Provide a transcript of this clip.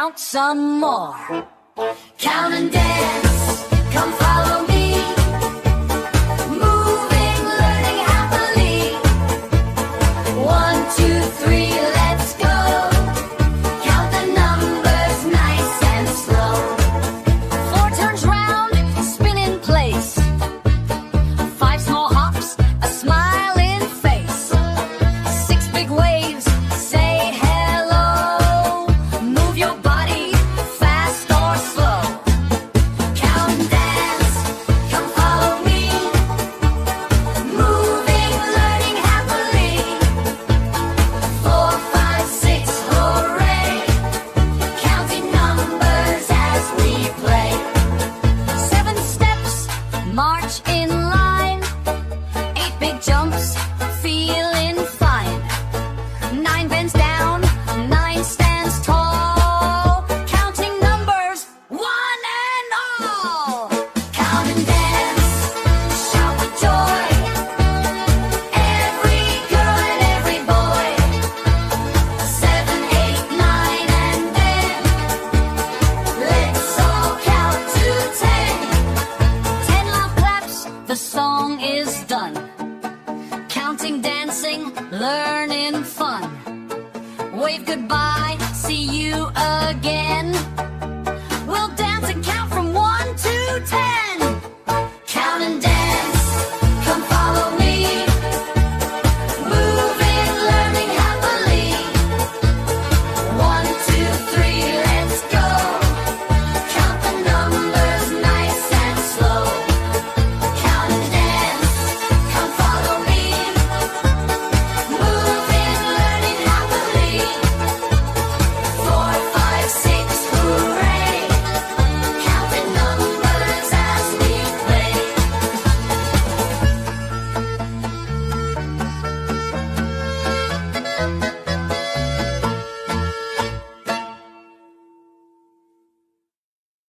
count some more. Count and dance, come follow me. Moving, learning happily. 1, 2, 3, let's go. Count the numbers nice and slow. 4 turns round, spin in place. 5 small hops, a smiling face. 6 big waves, say hello. Move your body, fast or slow. Count and dance, come follow me. Moving, learning happily. 4, 5, 6, hooray. Counting numbers as we play. 7 steps, march in line. 8 big jumps, feeling fine. 9 bends down, 9 stands tall. Counting numbers, one and all. Count and dance, shout with joy. Every girl and every boy. 7, 8, 9, and then let's all count to 10. 10 loud claps, the song is done. Counting, dancing, learning fun. Wave goodbye, see you again.